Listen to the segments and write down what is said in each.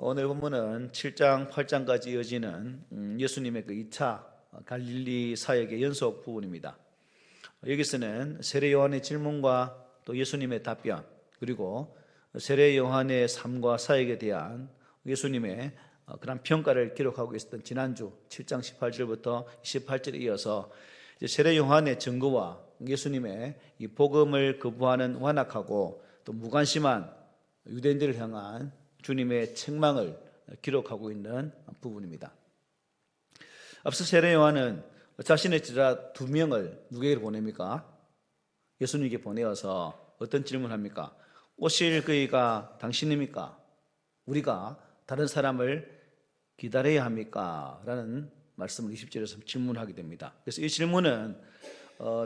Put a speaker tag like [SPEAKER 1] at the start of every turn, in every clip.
[SPEAKER 1] 오늘 본문은 7장, 8장까지 이어지는 예수님의 그 2차 갈릴리 사역의 연속 부분입니다. 여기서는 세례 요한의 질문과 또 예수님의 답변, 그리고 세례 요한의 삶과 사역에 대한 예수님의 그런 평가를 기록하고 있었던 지난주 7장 18절부터 28절에 이어서 세례 요한의 증거와 예수님의 이 복음을 거부하는 완악하고 또 무관심한 유대인들을 향한 주님의 책망을 기록하고 있는 부분입니다. 앞서 세례 요한은 자신의 제자 2명을 누구에게 보냅니까? 예수님께 보내어서 어떤 질문을 합니까? 오실 그이가 당신입니까? 우리가 다른 사람을 기다려야 합니까? 라는 말씀을 20절에서 질문하게 됩니다. 그래서 이 질문은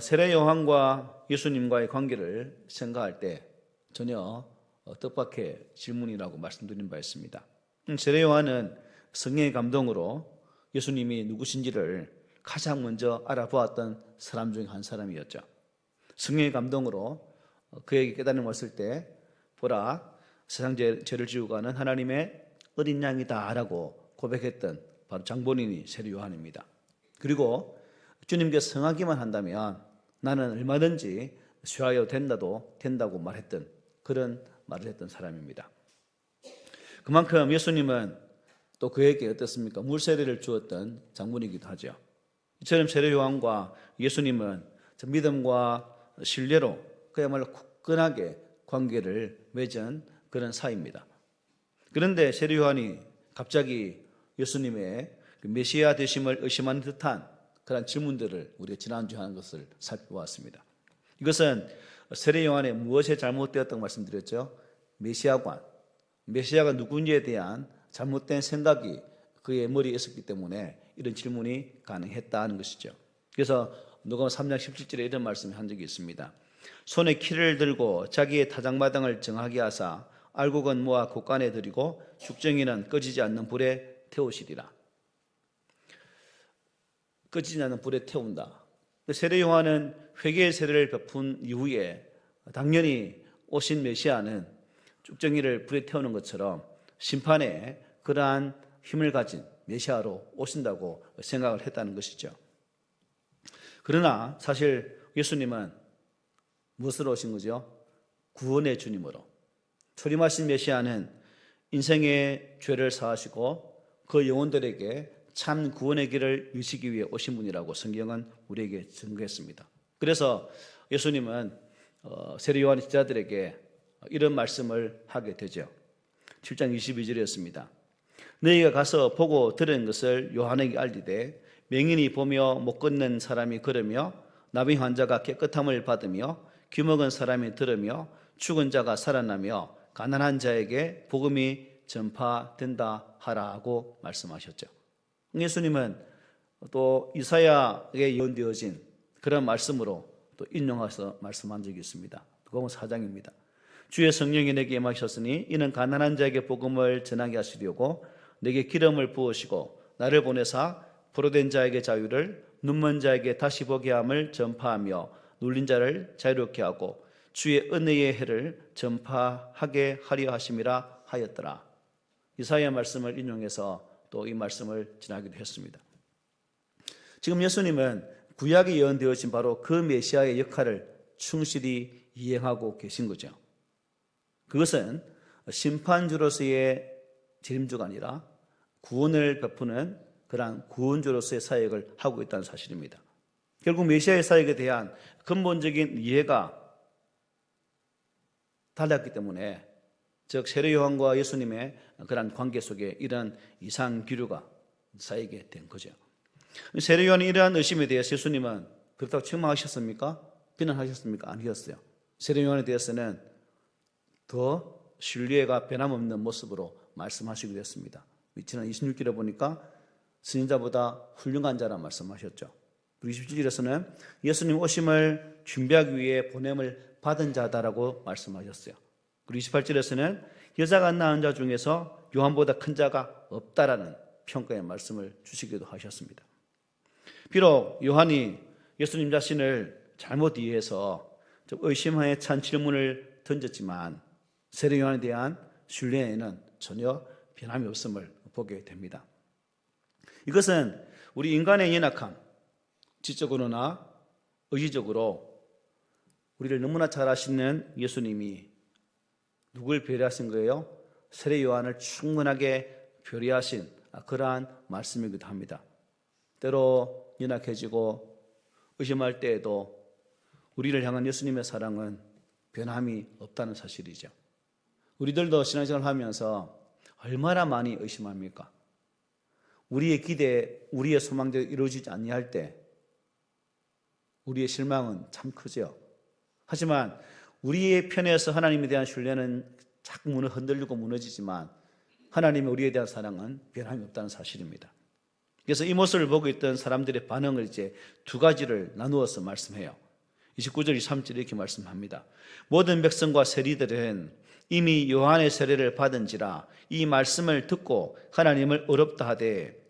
[SPEAKER 1] 세례 요한과 예수님과의 관계를 생각할 때 전혀 뜻밖의 질문이라고 말씀드린 바 있습니다. 세례 요한은 성령의 감동으로 예수님이 누구신지를 가장 먼저 알아보았던 사람 중 한 사람이었죠. 성령의 감동으로 그에게 깨달음을 왔을 때 보라, 세상 죄를 지우고 가는 하나님의 어린 양이다 라고 고백했던 바로 장본인이 세례 요한입니다. 그리고 주님께 성하기만 한다면 나는 얼마든지 수하여 된다고 말했던 그런 말을 했던 사람입니다. 그만큼 예수님은 또 그에게 어떻습니까? 물세례를 주었던 장본이기도 하죠. 이처럼 세례 요한과 예수님은 믿음과 신뢰로 그야말로 굳건하게 관계를 맺은 그런 사이입니다. 그런데 세례 요한이 갑자기 예수님의 메시아 되심을 의심하는 듯한 그런 질문들을 우리가 지난주에 하는 것을 살펴보았습니다. 이것은 세례 요한의 무엇에 잘못되었다고 말씀드렸죠? 메시아가 누군지에 대한 잘못된 생각이 그의 머리에 있었기 때문에 이런 질문이 가능했다는 것이죠. 그래서 누가복음 3장 17절에 이런 말씀을 한 적이 있습니다. 손에 키를 들고 자기의 타작마당을 정하게 하사 알곡은 모아 곳간에 들이고 죽정이는 꺼지지 않는 불에 태우시리라. 꺼지지 않는 불에 태운다. 세례 요한은 회개의 세례를 베푼 이후에 당연히 오신 메시아는 죽정이를 불에 태우는 것처럼 심판에 그러한 힘을 가진 메시아로 오신다고 생각을 했다는 것이죠. 그러나 사실 예수님은 무엇으로 오신 거죠? 구원의 주님으로. 초림하신 메시아는 인생의 죄를 사하시고 그 영혼들에게 참 구원의 길을 여시기 위해 오신 분이라고 성경은 우리에게 증거했습니다. 그래서 예수님은 세례 요한의 제자들에게 이런 말씀을 하게 되죠. 7장 22절이었습니다. 너희가 가서 보고 들은 것을 요한에게 알리되 맹인이 보며 못 걷는 사람이 걸으며 나병 환자가 깨끗함을 받으며 귀먹은 사람이 들으며 죽은 자가 살아나며 가난한 자에게 복음이 전파된다 하라고 말씀하셨죠. 예수님은 또 이사야에 예언되어진 그런 말씀으로 또 인용해서 말씀한 적이 있습니다. 그건 4장입니다. 주의 성령이 내게 임하셨으니 이는 가난한 자에게 복음을 전하게 하시려고 내게 기름을 부으시고 나를 보내사 포로된 자에게 자유를 눈먼 자에게 다시 보게 함을 전파하며 눌린 자를 자유롭게 하고 주의 은혜의 해를 전파하게 하려 하심이라 하였더라. 이사야 말씀을 인용해서 또 이 말씀을 전하기도 했습니다. 지금 예수님은 구약에 예언되어진 바로 그 메시아의 역할을 충실히 이행하고 계신 거죠. 그것은 심판주로서의 재림주가 아니라 구원을 베푸는 그러한 구원주로서의 사역을 하고 있다는 사실입니다. 결국 메시아의 사역에 대한 근본적인 이해가 달랐기 때문에 즉 세례 요한과 예수님의 그러한 관계 속에 이러한 이상 기류가 쌓이게 된 거죠. 세례 요한이 이러한 의심에 대해서 예수님은 그렇다고 책망하셨습니까? 비난하셨습니까? 아니었어요. 세례 요한에 대해서는 더 신뢰가 변함없는 모습으로 말씀하시기도 했습니다. 지난 26절에 보니까 선지자보다 훌륭한 자라 말씀하셨죠. 27절에서는 예수님 오심을 준비하기 위해 보냄을 받은 자다라고 말씀하셨어요. 그리고 28절에서는 여자가 낳은 자 중에서 요한보다 큰 자가 없다라는 평가의 말씀을 주시기도 하셨습니다. 비록 요한이 예수님 자신을 잘못 이해해서 좀 의심에 찬 질문을 던졌지만 세례 요한에 대한 신뢰에는 전혀 변함이 없음을 보게 됩니다. 이것은 우리 인간의 연약함, 지적으로나 의지적으로 우리를 너무나 잘 아시는 예수님이 누굴 배려하신 거예요? 세례 요한을 충분하게 배려하신 그러한 말씀이기도 합니다. 때로 연약해지고 의심할 때에도 우리를 향한 예수님의 사랑은 변함이 없다는 사실이죠. 우리들도 신앙생활을 하면서 얼마나 많이 의심합니까? 우리의 기대, 우리의 소망대로 이루어지지 아니할 때 우리의 실망은 참 크죠. 하지만 우리의 편에서 하나님에 대한 신뢰는 자꾸 흔들리고 무너지지만 하나님의 우리에 대한 사랑은 변함이 없다는 사실입니다. 그래서 이 모습을 보고 있던 사람들의 반응을 이제 두 가지를 나누어서 말씀해요. 29절, 23절 이렇게 말씀합니다. 모든 백성과 세리들은 이미 요한의 세례를 받은지라 이 말씀을 듣고 하나님을 어렵다 하되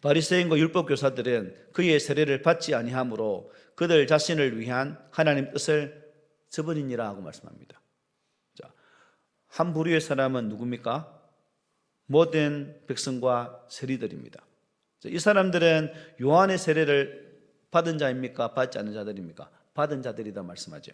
[SPEAKER 1] 바리새인과 율법 교사들은 그의 세례를 받지 아니하므로 그들 자신을 위한 하나님 뜻을 저버리니라 하고 말씀합니다. 자, 한 부류의 사람은 누굽니까? 모든 백성과 세리들입니다. 자, 이 사람들은 요한의 세례를 받은 자입니까? 받지 않은 자들입니까? 받은 자들이다 말씀하죠.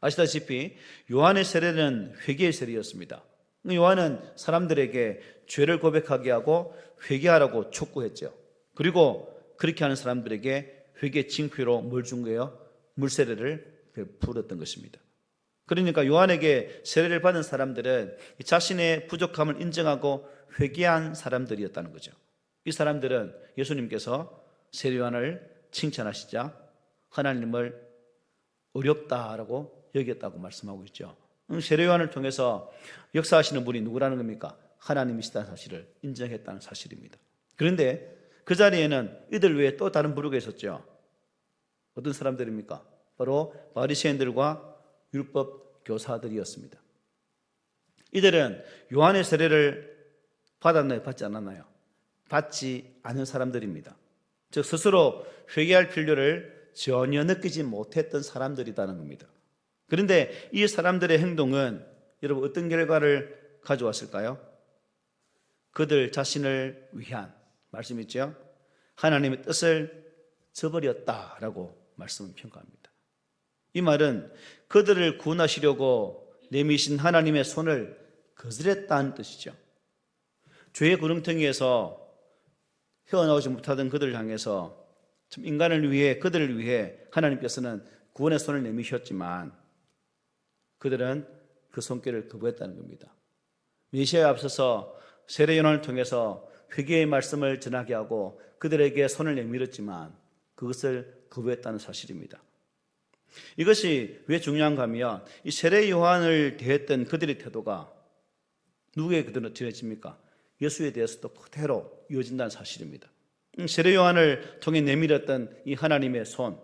[SPEAKER 1] 아시다시피 요한의 세례는 회개의 세례였습니다. 요한은 사람들에게 죄를 고백하게 하고 회개하라고 촉구했죠. 그리고 그렇게 하는 사람들에게 회개 징표로 뭘 준 거예요? 물세례를 베풀었던 것입니다. 그러니까 요한에게 세례를 받은 사람들은 자신의 부족함을 인정하고 회개한 사람들이었다는 거죠. 이 사람들은 예수님께서 세례 요한을 칭찬하시자 하나님을 어렵다라고 여겼다고 말씀하고 있죠. 세례 요한을 통해서 역사하시는 분이 누구라는 겁니까? 하나님이시다는 사실을 인정했다는 사실입니다. 그런데 그 자리에는 이들 외에 또 다른 부류가 있었죠. 어떤 사람들입니까? 바로 바리새인들과 율법 교사들이었습니다. 이들은 요한의 세례를 받았나요? 받지 않았나요? 받지 않은 사람들입니다. 즉 스스로 회개할 필요를 전혀 느끼지 못했던 사람들이라는 겁니다. 그런데 이 사람들의 행동은 여러분 어떤 결과를 가져왔을까요? 그들 자신을 위한 말씀 있죠? 하나님의 뜻을 저버렸다라고 말씀을 평가합니다. 이 말은 그들을 구원하시려고 내미신 하나님의 손을 거스렸다는 뜻이죠. 죄의 구렁텅이에서 헤어나오지 못하던 그들을 향해서 참 인간을 위해 그들을 위해 하나님께서는 구원의 손을 내미셨지만 그들은 그 손길을 거부했다는 겁니다. 메시아에 앞서서 세례 요한을 통해서 회개의 말씀을 전하게 하고 그들에게 손을 내밀었지만 그것을 거부했다는 사실입니다. 이것이 왜 중요한가 하면 이 세례 요한을 대했던 그들의 태도가 누구에게 전해집니까? 예수에 대해서도 그대로 이어진다는 사실입니다. 세례 요한을 통해 내밀었던 이 하나님의 손,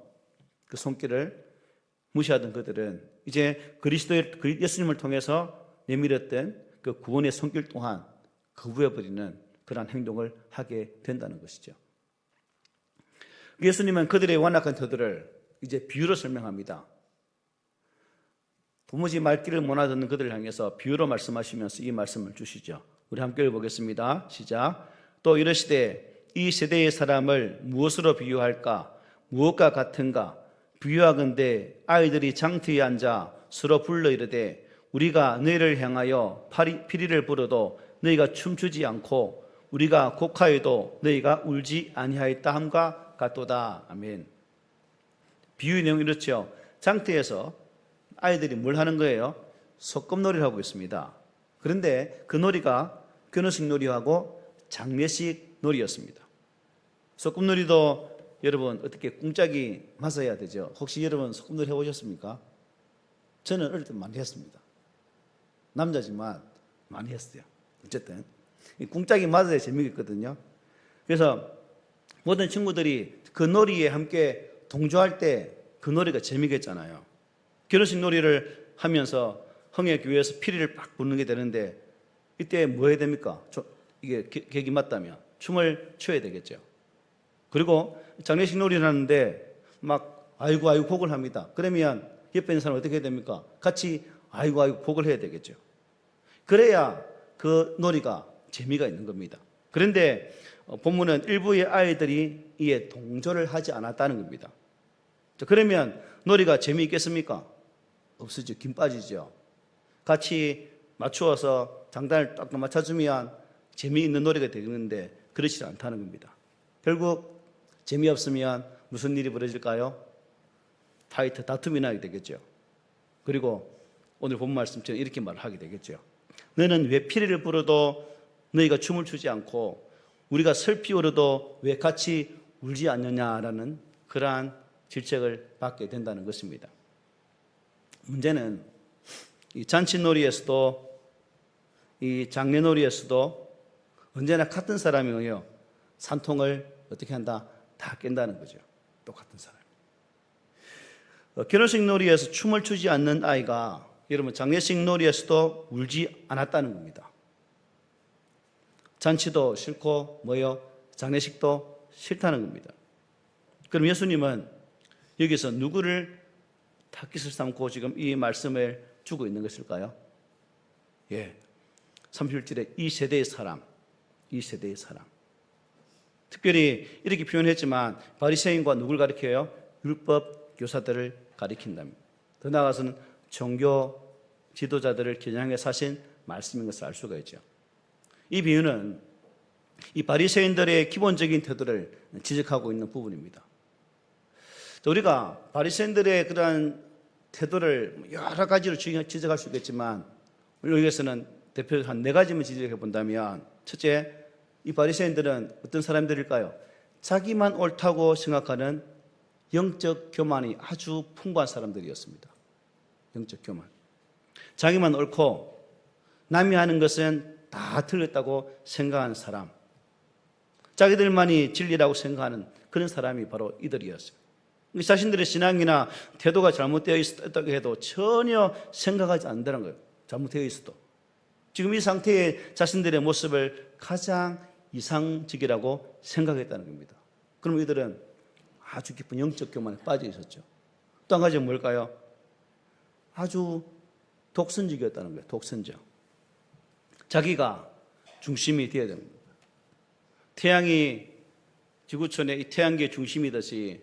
[SPEAKER 1] 그 손길을 무시하던 그들은 이제 그리스도의 예수님을 통해서 내밀었던 그 구원의 손길 또한 거부해버리는 그러한 행동을 하게 된다는 것이죠. 예수님은 그들의 완악한 태도를 이제 비유로 설명합니다. 도무지 말귀를 못 알아듣는 그들을 향해서 비유로 말씀하시면서 이 말씀을 주시죠. 우리 함께 읽어보겠습니다. 시작. 또 이르시되 이 세대의 사람을 무엇으로 비유할까? 무엇과 같은가? 비유하건대 아이들이 장터에 앉아 서로 불러 이르되 우리가 너희를 향하여 피리를 불어도 너희가 춤추지 않고 우리가 곡하여도 너희가 울지 아니하였다 함과 같도다. 아멘. 비유의 내용이 이렇죠. 장터에서 아이들이 뭘 하는 거예요? 소꿉놀이를 하고 있습니다. 그런데 그 놀이가 결혼식 놀이하고 장례식 놀이였습니다. 소꿉놀이도 여러분 어떻게 꿍짝이 맞아야 되죠? 혹시 여러분 소꿉놀이 해보셨습니까? 저는 어릴 때 많이 했습니다. 남자지만 많이 했어요. 어쨌든 이 꿍짝이 맞아야 재미있거든요. 그래서 모든 친구들이 그 놀이에 함께 동조할 때 그 놀이가 재미있겠잖아요. 결혼식 놀이를 하면서 형의 교회에서 피리를 팍 부는 게 되는데 이때 뭐 해야 됩니까? 이게 계획이 맞다면 춤을 춰야 되겠죠. 그리고 장례식 놀이를 하는데 막 아이고 아이고 곡을 합니다. 그러면 옆에 있는 사람 어떻게 해야 됩니까? 같이 아이고 아이고 곡을 해야 되겠죠. 그래야 그 놀이가 재미가 있는 겁니다. 그런데 본문은 일부의 아이들이 이에 동조를 하지 않았다는 겁니다. 그러면 놀이가 재미있겠습니까? 없으죠. 김 빠지죠. 같이 맞추어서 장단을 딱 맞춰주면 재미있는 놀이가 되겠는데 그렇지 않다는 겁니다. 결국 재미없으면 무슨 일이 벌어질까요? 파이트, 다툼이 나게 되겠죠. 그리고 오늘 본 말씀처럼 이렇게 말을 하게 되겠죠. 너는 왜 피리를 불어도 너희가 춤을 추지 않고 우리가 슬피 울어도 왜 같이 울지 않느냐라는 그러한 질책을 받게 된다는 것입니다. 문제는 이 잔치놀이에서도 이 장례놀이에서도 언제나 같은 사람이요 산통을 어떻게 한다? 다 깬다는 거죠. 똑같은 사람. 결혼식 놀이에서 춤을 추지 않는 아이가 여러분 장례식 놀이에서도 울지 않았다는 겁니다. 잔치도 싫고 뭐요? 장례식도 싫다는 겁니다. 그럼 예수님은 여기서 누구를 타깃을 삼고 지금 이 말씀을 주고 있는 것일까요? 31절에 이 세대의 사람, 이 세대의 사람. 특별히 이렇게 표현했지만 바리새인과 누굴 가리켜요? 율법 교사들을 가리킨답니다. 더 나아가서는 종교 지도자들을 겨냥해 사신 말씀인 것을 알 수가 있죠. 이 비유는 이 바리새인들의 기본적인 태도를 지적하고 있는 부분입니다. 우리가 바리새인들의 그러한 태도를 여러 가지로 지적할 수 있겠지만 여기에서는 대표적으로 한 4가지만 지적해 본다면 첫째, 이 바리새인들은 어떤 사람들일까요? 자기만 옳다고 생각하는 영적 교만이 아주 풍부한 사람들이었습니다. 영적 교만. 자기만 옳고 남이 하는 것은 다 틀렸다고 생각하는 사람. 자기들만이 진리라고 생각하는 그런 사람이 바로 이들이었어요. 자신들의 신앙이나 태도가 잘못되어 있었다고 해도 전혀 생각하지 않는다는 거예요. 잘못되어 있어도. 지금 이 상태의 자신들의 모습을 가장 이상적이라고 생각했다는 겁니다. 그럼 이들은 아주 깊은 영적 교만에 빠져 있었죠. 또 한 가지는 뭘까요? 아주 독선적이었다는 거예요. 독선적. 자기가 중심이 되어야 됩니다. 태양이 지구촌의 이 태양계의 중심이듯이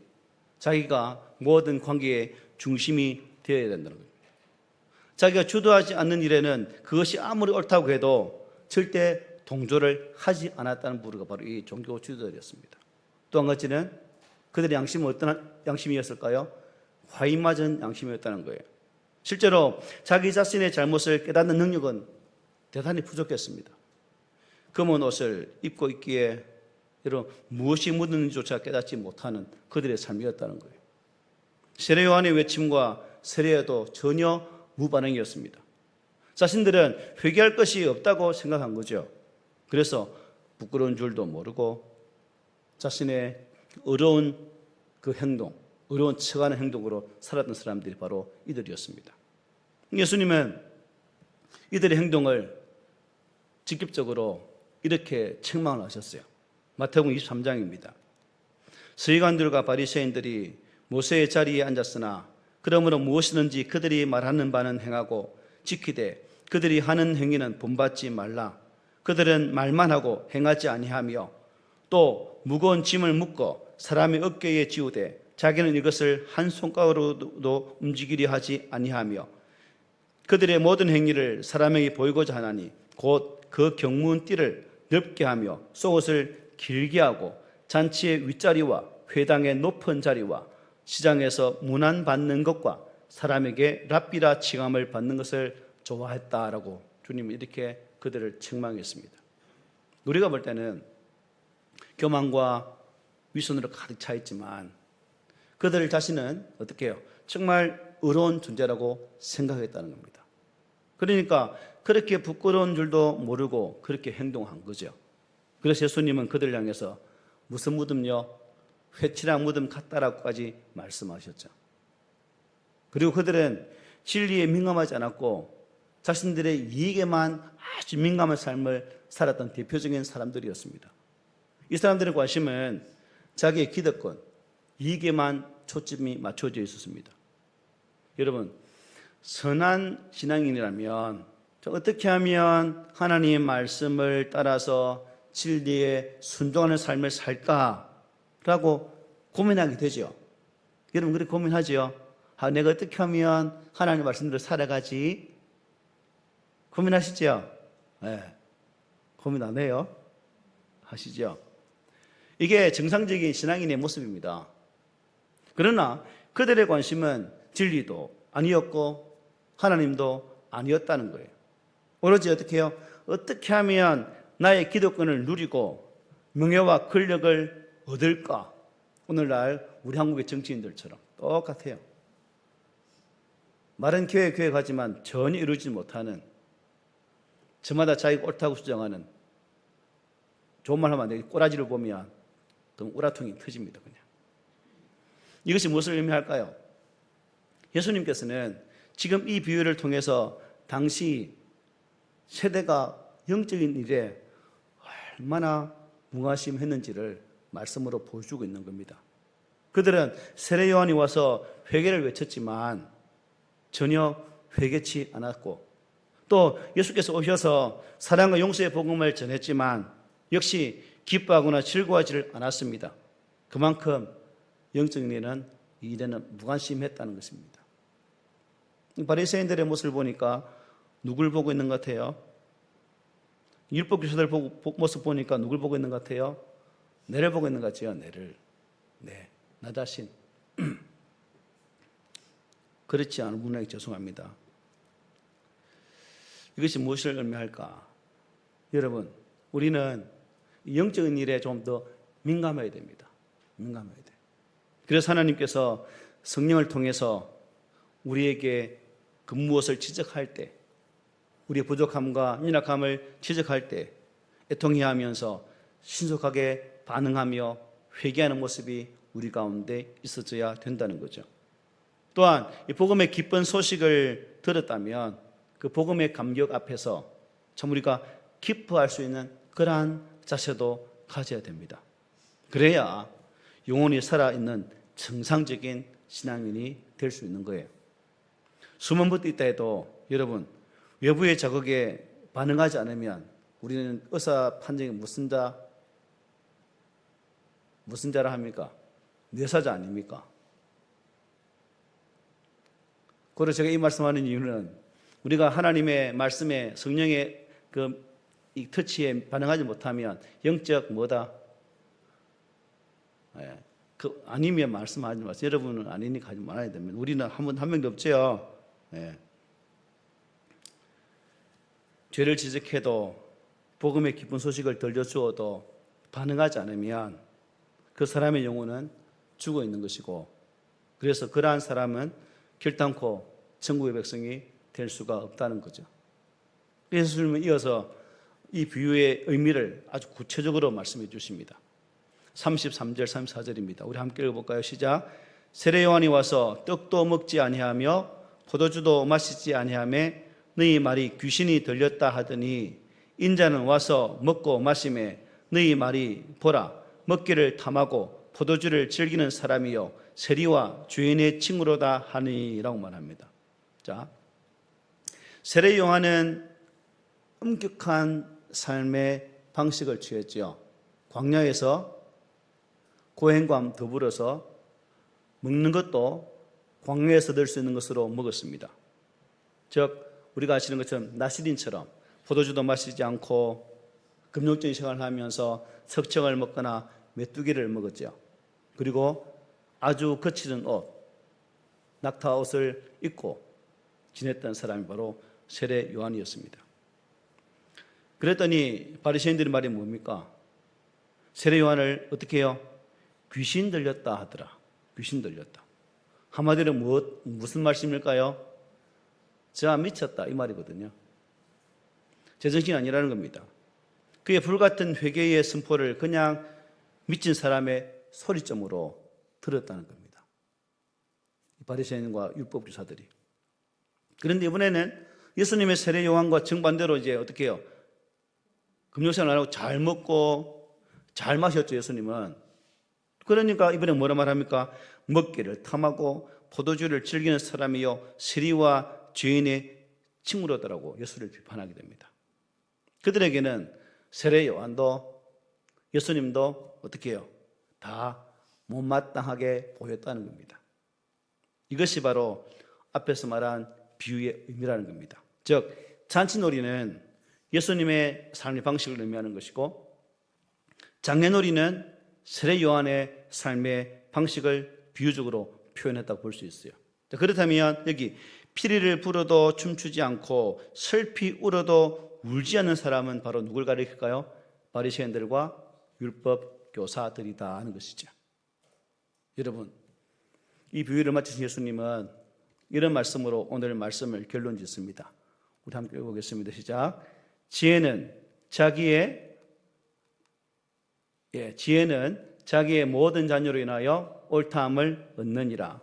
[SPEAKER 1] 자기가 모든 관계의 중심이 되어야 된다는 거예요. 자기가 주도하지 않는 일에는 그것이 아무리 옳다고 해도 절대 동조를 하지 않았다는 부류가 바로 이 종교 지도자들이었습니다. 또 한 가지는 그들의 양심은 어떤 양심이었을까요? 화인 맞은 양심이었다는 거예요. 실제로 자기 자신의 잘못을 깨닫는 능력은 대단히 부족했습니다. 검은 옷을 입고 있기에 여러분 무엇이 묻는지조차 깨닫지 못하는 그들의 삶이었다는 거예요. 세례 요한의 외침과 세례에도 전혀 무반응이었습니다. 자신들은 회개할 것이 없다고 생각한 거죠. 그래서 부끄러운 줄도 모르고 자신의 어려운 그 행동, 어려운 처하는 행동으로 살았던 사람들이 바로 이들이었습니다. 예수님은 이들의 행동을 직접적으로 이렇게 책망을 하셨어요. 마태복음 23장입니다. 서기관들과 바리새인들이 모세의 자리에 앉았으나 그러므로 무엇이든지 그들이 말하는 바는 행하고 지키되 그들이 하는 행위는 본받지 말라. 그들은 말만 하고 행하지 아니하며 또 무거운 짐을 묶어 사람의 어깨에 지우되 자기는 이것을 한 손가락으로도 움직이려 하지 아니하며 그들의 모든 행위를 사람에게 보이고자 하나니 곧 그 경문 띠를 넓게 하며 속옷을 길게 하고 잔치의 윗자리와 회당의 높은 자리와 시장에서 문안 받는 것과 사람에게 랍비라 칭함을 받는 것을 좋아했다라고 주님은 이렇게 그들을 책망했습니다. 우리가 볼 때는 교만과 위선으로 가득 차 있지만 그들 자신은 어떻게 해요? 정말 의로운 존재라고 생각했다는 겁니다. 그러니까 그렇게 부끄러운 줄도 모르고 그렇게 행동한 거죠. 그래서 예수님은 그들을 향해서 무슨 무덤요? 회칠한 무덤 같다라고까지 말씀하셨죠. 그리고 그들은 진리에 민감하지 않았고 자신들의 이익에만 아주 민감한 삶을 살았던 대표적인 사람들이었습니다. 이 사람들의 관심은 자기의 기득권, 이익에만 초점이 맞춰져 있었습니다. 여러분, 선한 신앙인이라면 어떻게 하면 하나님의 말씀을 따라서 진리에 순종하는 삶을 살까라고 고민하게 되죠. 여러분 그렇게 고민하죠. 내가 어떻게 하면 하나님의 말씀대로 살아가지? 고민하시죠? 네. 고민 안 해요? 하시죠? 이게 정상적인 신앙인의 모습입니다. 그러나 그들의 관심은 진리도 아니었고 하나님도 아니었다는 거예요. 오로지 어떻게 해요? 어떻게 하면 나의 기득권을 누리고 명예와 권력을 얻을까? 오늘날 우리 한국의 정치인들처럼 똑같아요. 말은 교회 가지만 전혀 이루지 못하는, 저마다 자기가 옳다고 주장하는, 좋은 말 하면 안 되겠지, 꼬라지를 보면 그럼 우라통이 터집니다. 그냥. 이것이 무엇을 의미할까요? 예수님께서는 지금 이 비유를 통해서 당시 세대가 영적인 일에 얼마나 무관심했는지를 말씀으로 보여주고 있는 겁니다. 그들은 세례 요한이 와서 회개를 외쳤지만 전혀 회개치 않았고, 또 예수께서 오셔서 사랑과 용서의 복음을 전했지만 역시 기뻐하거나 즐거워하지를 않았습니다. 그만큼 영적인 일은 이 일에는 무관심했다는 것입니다. 바리새인들의 모습을 보니까 누굴 보고 있는 것 같아요? 율법 교사들 모습 보니까 누굴 보고 있는 것 같아요? 내를 보고 있는 것 같죠? 내를. 네, 나 자신. 그렇지 않은 분에게 죄송합니다. 이것이 무엇을 의미할까? 여러분, 우리는 영적인 일에 좀 더 민감해야 됩니다. 민감해야 돼요. 그래서 하나님께서 성령을 통해서 우리에게 그 무엇을 지적할 때, 우리의 부족함과 연약함을 지적할 때 애통해하면서 신속하게 반응하며 회개하는 모습이 우리 가운데 있어져야 된다는 거죠. 또한 이 복음의 기쁜 소식을 들었다면 그 복음의 감격 앞에서 참 우리가 기뻐할 수 있는 그러한 자세도 가져야 됩니다. 그래야 영혼이 살아있는 정상적인 신앙인이 될 수 있는 거예요. 수만 번 있다 해도 여러분, 외부의 자극에 반응하지 않으면 우리는 의사 판정이 무슨 자라 합니까? 뇌사자 아닙니까? 그래서 제가 이 말씀하는 이유는 우리가 하나님의 말씀에 성령의 이 터치에 반응하지 못하면 영적 뭐다? 아니면 말씀하지 마세요. 여러분은 아니니까 하지 말아야 됩니다. 우리는 한 명도 없죠. 죄를 지적해도 복음의 기쁜 소식을 들려주어도 반응하지 않으면 그 사람의 영혼은 죽어 있는 것이고, 그래서 그러한 사람은 결단코 천국의 백성이 될 수가 없다는 거죠. 예수님은 이어서 이 비유의 의미를 아주 구체적으로 말씀해 주십니다. 33절 34절입니다. 우리 함께 읽어볼까요? 시작. 세례 요한이 와서 떡도 먹지 아니하며 포도주도 마시지 아니하매 너희 말이 귀신이 들렸다 하더니 인자는 와서 먹고 마시매 너희 말이 보라 먹기를 탐하고 포도주를 즐기는 사람이요 세리와 주인의 친구로다 하니라고 말합니다. 자, 세례 요한은 엄격한 삶의 방식을 취했지요. 광야에서 고행과 더불어서 먹는 것도 광야에서 들 수 있는 것으로 먹었습니다. 즉 우리가 아시는 것처럼 나시린처럼 포도주도 마시지 않고 금욕적인 생활을 하면서 석청을 먹거나 메뚜기를 먹었죠. 그리고 아주 거칠은 옷, 낙타 옷을 입고 지냈던 사람이 바로 세례 요한이었습니다. 그랬더니 바리새인들의 말이 뭡니까? 세례 요한을 어떻게 해요? 귀신 들렸다 하더라. 귀신 들렸다. 한마디로 무슨 말씀일까요? 자, 미쳤다 이 말이거든요. 제정신이 아니라는 겁니다. 그의 불같은 회개의 선포를 그냥 미친 사람의 소리점으로 들었다는 겁니다. 바리새인과 율법교사들이. 그런데 이번에는 예수님의 세례 요한과 정반대로 이제 어떻게 해요? 금욕생활 안 하고 잘 먹고 잘 마셨죠, 예수님은. 그러니까 이번에 뭐라 말합니까? 먹기를 탐하고 포도주를 즐기는 사람이요 세리와 죄인의 침울하더라고 예수를 비판하게 됩니다. 그들에게는 세례 요한도 예수님도 어떻게 해요? 다 못마땅하게 보였다는 겁니다. 이것이 바로 앞에서 말한 비유의 의미라는 겁니다. 즉 잔치놀이는 예수님의 삶의 방식을 의미하는 것이고, 장례놀이는 세례 요한의 삶의 방식을 비유적으로 표현했다고 볼 수 있어요. 그렇다면 여기 피리를 불어도 춤추지 않고 슬피 울어도 울지 않는 사람은 바로 누굴 가리킬까요? 바리새인들과 율법 교사들이다 하는 것이죠. 여러분, 이 비유를 마치신 예수님은 이런 말씀으로 오늘 말씀을 결론 짓습니다. 우리 함께 읽어보겠습니다. 시작. 지혜는 자기의 모든 자녀로 인하여 옳다함을 얻느니라.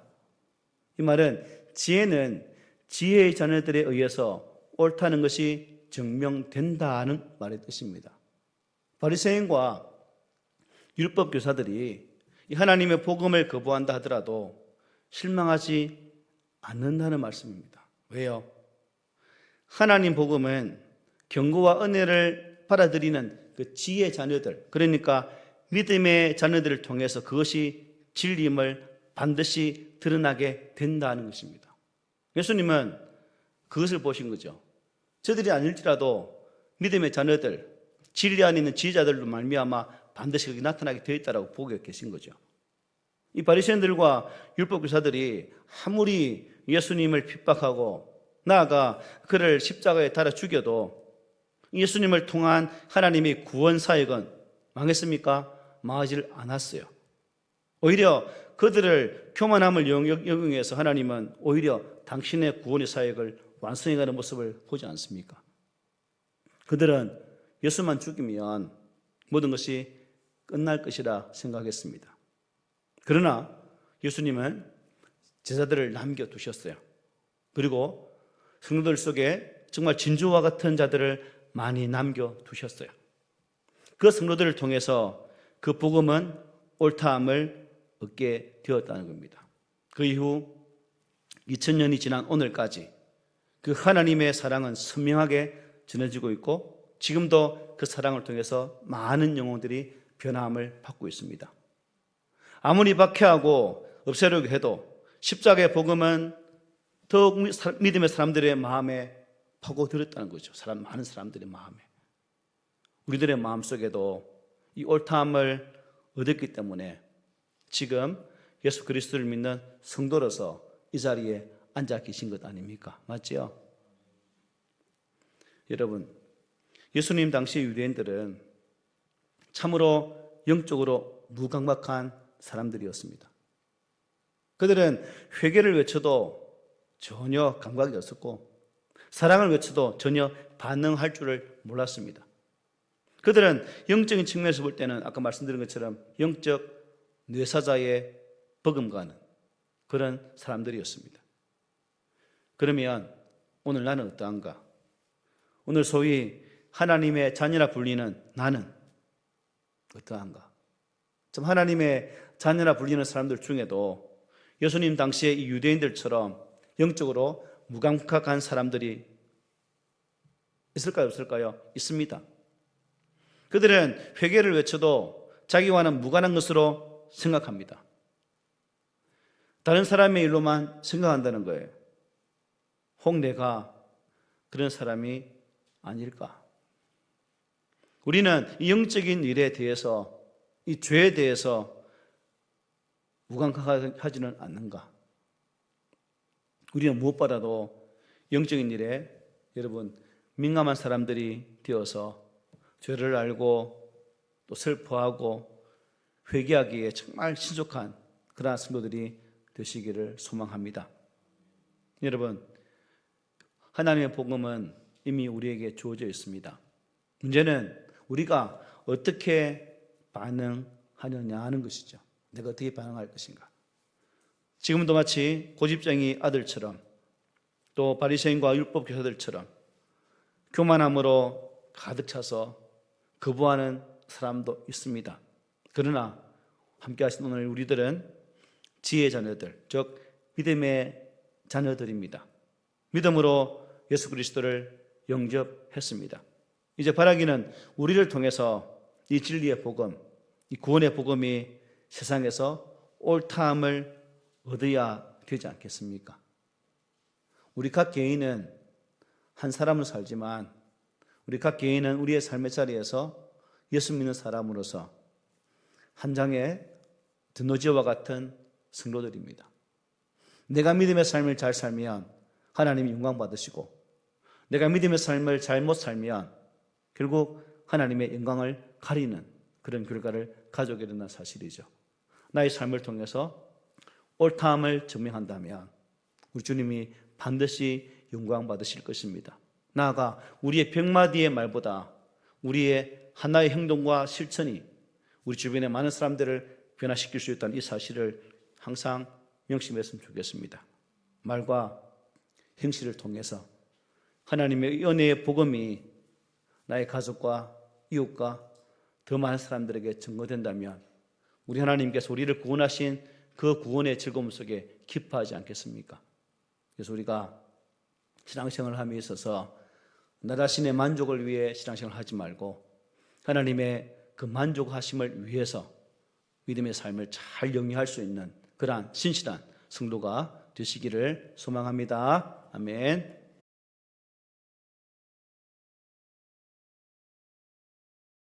[SPEAKER 1] 이 말은 지혜는 지혜의 자녀들에 의해서 옳다는 것이 증명된다는 말의 뜻입니다. 바리새인과 율법 교사들이 하나님의 복음을 거부한다 하더라도 실망하지 않는다는 말씀입니다. 왜요? 하나님 복음은 경고와 은혜를 받아들이는 그 지혜의 자녀들, 그러니까 믿음의 자녀들을 통해서 그것이 진리임을 반드시 드러나게 된다는 것입니다. 예수님은 그것을 보신 거죠. 저들이 아닐지라도 믿음의 자녀들, 진리 안에 있는 지혜자들로 말미암아 반드시 그게 나타나게 되어 있다고 보고 계신 거죠. 이 바리새인들과 율법교사들이 아무리 예수님을 핍박하고 나아가 그를 십자가에 달아 죽여도 예수님을 통한 하나님의 구원 사역은 망했습니까? 망하지 않았어요. 오히려 그들을 교만함을 영용해서 하나님은 오히려 당신의 구원의 사역을 완성해가는 모습을 보지 않습니까? 그들은 예수만 죽이면 모든 것이 끝날 것이라 생각했습니다. 그러나 예수님은 제자들을 남겨두셨어요. 그리고 성도들 속에 정말 진주와 같은 자들을 많이 남겨두셨어요. 그 성도들을 통해서 그 복음은 옳다함을 얻게 되었다는 겁니다. 그 이후 2000년이 지난 오늘까지 그 하나님의 사랑은 선명하게 전해지고 있고, 지금도 그 사랑을 통해서 많은 영혼들이 변화함을 받고 있습니다. 아무리 박해하고 없애려고 해도 십자가의 복음은 더욱 믿음의 사람들의 마음에 파고들었다는 거죠. 많은 사람들의 마음에. 우리들의 마음속에도 이 옳다함을 얻었기 때문에 지금 예수 그리스도를 믿는 성도로서 이 자리에 앉아 계신 것 아닙니까? 맞지요? 여러분, 예수님 당시 유대인들은 참으로 영적으로 무감각한 사람들이었습니다. 그들은 회개를 외쳐도 전혀 감각이 없었고, 사랑을 외쳐도 전혀 반응할 줄을 몰랐습니다. 그들은 영적인 측면에서 볼 때는 아까 말씀드린 것처럼 영적 뇌사자의 버금가는 그런 사람들이었습니다. 그러면 오늘 나는 어떠한가? 오늘 소위 하나님의 자녀라 불리는 나는 어떠한가? 참 하나님의 자녀라 불리는 사람들 중에도 예수님 당시에 이 유대인들처럼 영적으로 무감각한 사람들이 있을까요? 없을까요? 있습니다. 그들은 회개를 외쳐도 자기와는 무관한 것으로 생각합니다. 다른 사람의 일로만 생각한다는 거예요. 혹 내가 그런 사람이 아닐까? 우리는 이 영적인 일에 대해서, 이 죄에 대해서 무감각하지는 않는가? 우리는 무엇보다도 영적인 일에 여러분 민감한 사람들이 되어서 죄를 알고 또 슬퍼하고 회개하기에 정말 신속한 그러한 성도들이 되시기를 소망합니다. 여러분, 하나님의 복음은 이미 우리에게 주어져 있습니다. 문제는 우리가 어떻게 반응하느냐 하는 것이죠. 내가 어떻게 반응할 것인가. 지금도 마치 고집쟁이 아들처럼 또 바리새인과 율법 교사들처럼 교만함으로 가득 차서 거부하는 사람도 있습니다. 그러나 함께 하신 오늘 우리들은 지혜의 자녀들, 즉 믿음의 자녀들입니다. 믿음으로 예수 그리스도를 영접했습니다. 이제 바라기는 우리를 통해서 이 진리의 복음, 이 구원의 복음이 세상에서 옳다함을 얻어야 되지 않겠습니까? 우리 각 개인은 한 사람을 살지만 우리 각 개인은 우리의 삶의 자리에서 예수 믿는 사람으로서 한 장의 드노지와 같은 성도들입니다. 내가 믿음의 삶을 잘 살면 하나님이 영광 받으시고, 내가 믿음의 삶을 잘못 살면 결국 하나님의 영광을 가리는 그런 결과를 가져오게 된다는 사실이죠. 나의 삶을 통해서 옳다함을 증명한다면 우리 주님이 반드시 영광 받으실 것입니다. 나아가 우리의 벽마디의 말보다 우리의 하나의 행동과 실천이 우리 주변의 많은 사람들을 변화시킬 수 있다는 이 사실을 항상 명심했으면 좋겠습니다. 말과 행실을 통해서 하나님의 은혜의 복음이 나의 가족과 이웃과 더 많은 사람들에게 증거된다면 우리 하나님께서 우리를 구원하신 그 구원의 즐거움 속에 기뻐하지 않겠습니까? 그래서 우리가 신앙생활을 함에 있어서 나 자신의 만족을 위해 신앙생활을 하지 말고 하나님의 그 만족하심을 위해서 믿음의 삶을 잘 영위할 수 있는 그러한 신실한 성도가 되시기를 소망합니다. 아멘.